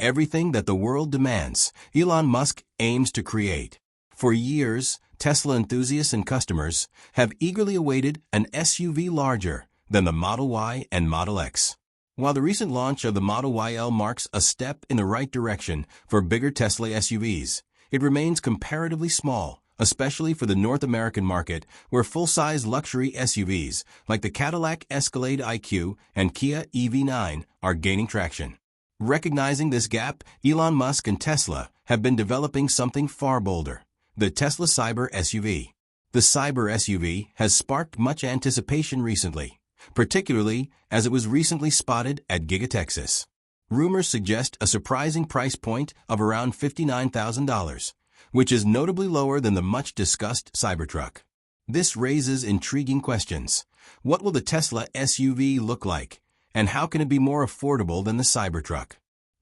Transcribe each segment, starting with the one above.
everything that the world demands, Elon Musk aims to create. For years, Tesla enthusiasts and customers have eagerly awaited an SUV larger than the Model Y and Model X. While the recent launch of the Model YL marks a step in the right direction for bigger Tesla SUVs, it remains comparatively small, especially for the North American market, where full-size luxury SUVs like the Cadillac Escalade IQ and Kia EV9 are gaining traction. Recognizing this gap, Elon Musk and Tesla have been developing something far bolder: the Tesla CyberSUV. The CyberSUV has sparked much anticipation recently, particularly as it was recently spotted at Giga Texas. Rumors suggest a surprising price point of around $59,000, which is notably lower than the much-discussed Cybertruck. This raises intriguing questions. What will the Tesla SUV look like, and how can it be more affordable than the Cybertruck?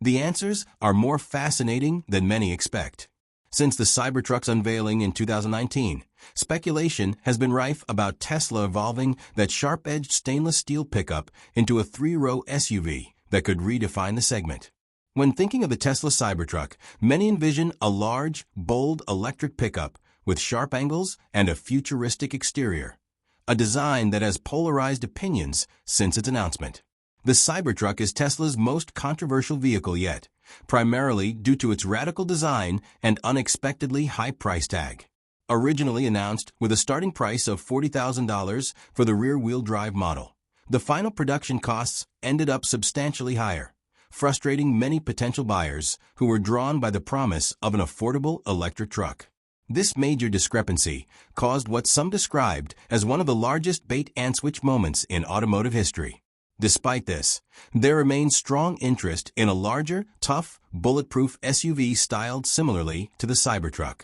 The answers are more fascinating than many expect. Since the Cybertruck's unveiling in 2019, speculation has been rife about Tesla evolving that sharp-edged stainless steel pickup into a three-row SUV that could redefine the segment. When thinking of the Tesla Cybertruck, many envision a large, bold electric pickup with sharp angles and a futuristic exterior, a design that has polarized opinions since its announcement. The Cybertruck is Tesla's most controversial vehicle yet, primarily due to its radical design and unexpectedly high price tag. Originally announced with a starting price of $40,000 for the rear-wheel drive model, the final production costs ended up substantially higher, frustrating many potential buyers who were drawn by the promise of an affordable electric truck. This major discrepancy caused what some described as one of the largest bait-and-switch moments in automotive history. Despite this, there remains strong interest in a larger, tough, bulletproof SUV styled similarly to the Cybertruck.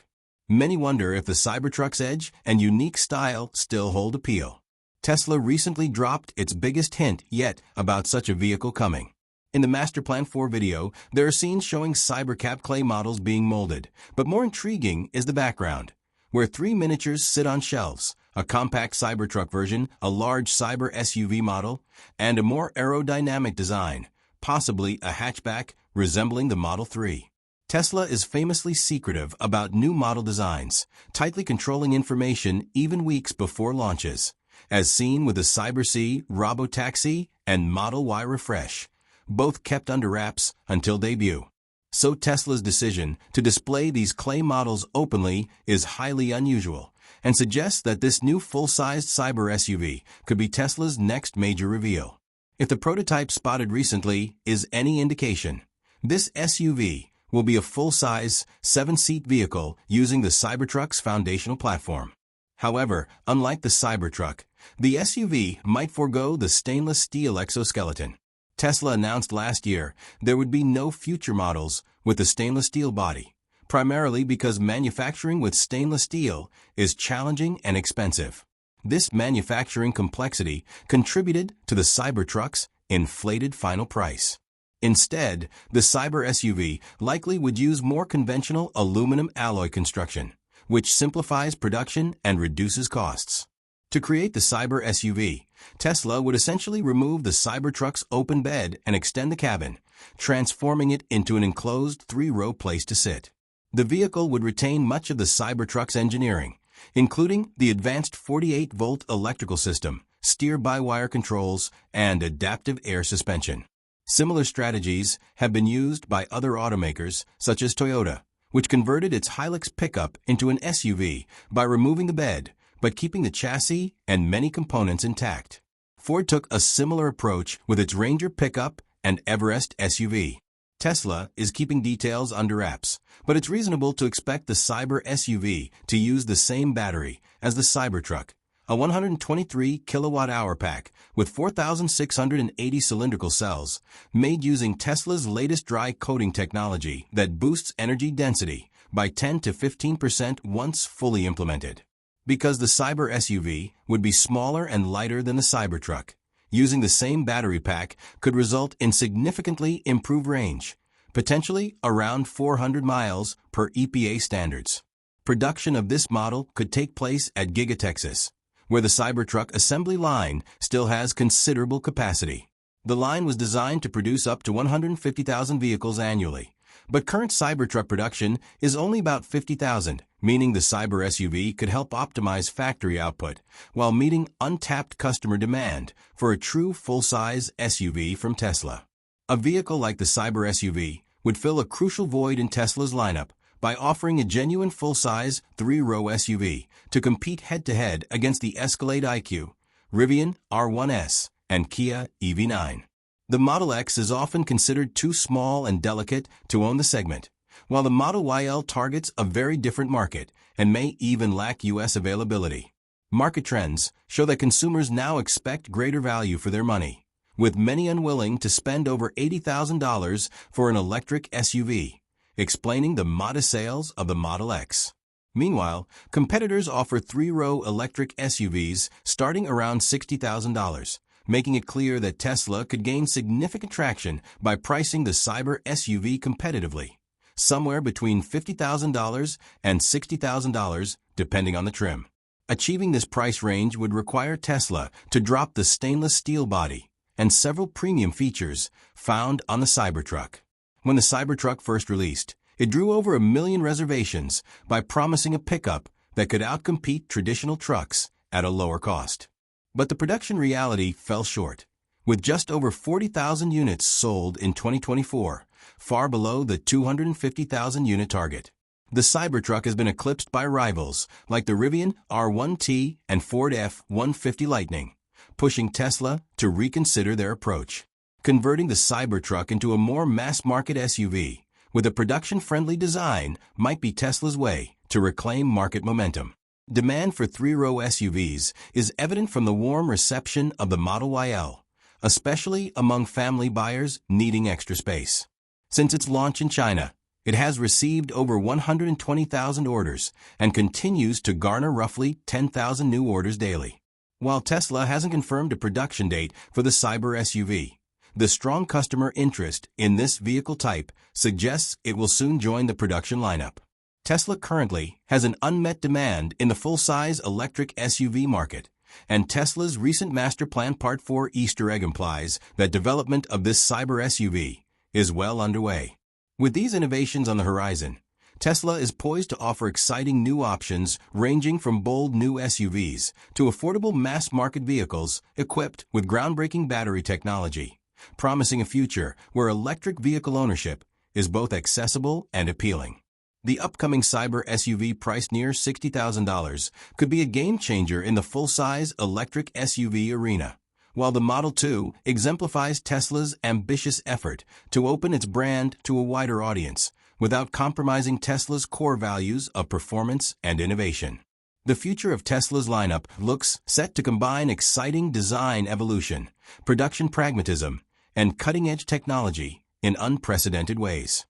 Many wonder if the Cybertruck's edge and unique style still hold appeal. Tesla recently dropped its biggest hint yet about such a vehicle coming. In the Master Plan 4 video, there are scenes showing Cybercab clay models being molded, but more intriguing is the background, where three miniatures sit on shelves: a compact Cybertruck version, a large Cyber SUV model, and a more aerodynamic design, possibly a hatchback resembling the Model 3. Tesla is famously secretive about new model designs, tightly controlling information even weeks before launches, as seen with the CyberSUV Robotaxi and Model Y Refresh, both kept under wraps until debut. So Tesla's decision to display these clay models openly is highly unusual and suggests that this new full-sized Cyber SUV could be Tesla's next major reveal. If the prototype spotted recently is any indication, this SUV will be a full-size, 7-seat vehicle using the Cybertruck's foundational platform. However, unlike the Cybertruck, the SUV might forego the stainless steel exoskeleton. Tesla announced last year there would be no future models with the stainless steel body, primarily because manufacturing with stainless steel is challenging and expensive. This manufacturing complexity contributed to the Cybertruck's inflated final price. Instead, the Cyber SUV likely would use more conventional aluminum alloy construction, which simplifies production and reduces costs. To create the Cyber SUV, Tesla would essentially remove the Cybertruck's open bed and extend the cabin, transforming it into an enclosed three-row place to sit. The vehicle would retain much of the Cybertruck's engineering, including the advanced 48-volt electrical system, steer-by-wire controls, and adaptive air suspension. Similar strategies have been used by other automakers, such as Toyota, which converted its Hilux pickup into an SUV by removing the bed, but keeping the chassis and many components intact. Ford took a similar approach with its Ranger pickup and Everest SUV. Tesla is keeping details under wraps, but it's reasonable to expect the Cyber SUV to use the same battery as the Cybertruck, a 123 kilowatt-hour pack with 4,680 cylindrical cells, made using Tesla's latest dry coating technology that boosts energy density by 10 to 15% once fully implemented. Because the Cyber SUV would be smaller and lighter than the Cybertruck, using the same battery pack could result in significantly improved range, potentially around 400 miles per EPA standards. Production of this model could take place at Giga Texas, where the Cybertruck assembly line still has considerable capacity. The line was designed to produce up to 150,000 vehicles annually, but current Cybertruck production is only about 50,000, meaning the Cyber SUV could help optimize factory output while meeting untapped customer demand for a true full-size SUV from Tesla. A vehicle like the Cyber SUV would fill a crucial void in Tesla's lineup by offering a genuine full-size, three-row SUV to compete head-to-head against the Escalade IQ, Rivian R1S, and Kia EV9. The Model X is often considered too small and delicate to own the segment, while the Model YL targets a very different market and may even lack U.S. availability. Market trends show that consumers now expect greater value for their money, with many unwilling to spend over $80,000 for an electric SUV, explaining the modest sales of the Model X. Meanwhile, competitors offer three-row electric SUVs starting around $60,000, making it clear that Tesla could gain significant traction by pricing the Cyber SUV competitively, somewhere between $50,000 and $60,000 depending on the trim. Achieving this price range would require Tesla to drop the stainless steel body and several premium features found on the Cybertruck. When the Cybertruck first released, it drew over 1 million reservations by promising a pickup that could outcompete traditional trucks at a lower cost. But the production reality fell short, with just over 40,000 units sold in 2024, far below the 250,000 unit target. The Cybertruck has been eclipsed by rivals like the Rivian R1T and Ford F-150 Lightning, pushing Tesla to reconsider their approach. Converting the Cybertruck into a more mass-market SUV with a production-friendly design might be Tesla's way to reclaim market momentum. Demand for three-row SUVs is evident from the warm reception of the Model YL, especially among family buyers needing extra space. Since its launch in China, it has received over 120,000 orders and continues to garner roughly 10,000 new orders daily. While Tesla hasn't confirmed a production date for the Cyber SUV, the strong customer interest in this vehicle type suggests it will soon join the production lineup. Tesla currently has an unmet demand in the full-size electric SUV market, and Tesla's recent Master Plan Part 4 Easter egg implies that development of this Cyber SUV is well underway. With these innovations on the horizon, Tesla is poised to offer exciting new options ranging from bold new SUVs to affordable mass-market vehicles equipped with groundbreaking battery technology, promising a future where electric vehicle ownership is both accessible and appealing. The upcoming Cyber SUV priced near $60,000 could be a game-changer in the full-size electric SUV arena, while the Model 2 exemplifies Tesla's ambitious effort to open its brand to a wider audience without compromising Tesla's core values of performance and innovation. The future of Tesla's lineup looks set to combine exciting design evolution, production pragmatism, and cutting-edge technology in unprecedented ways.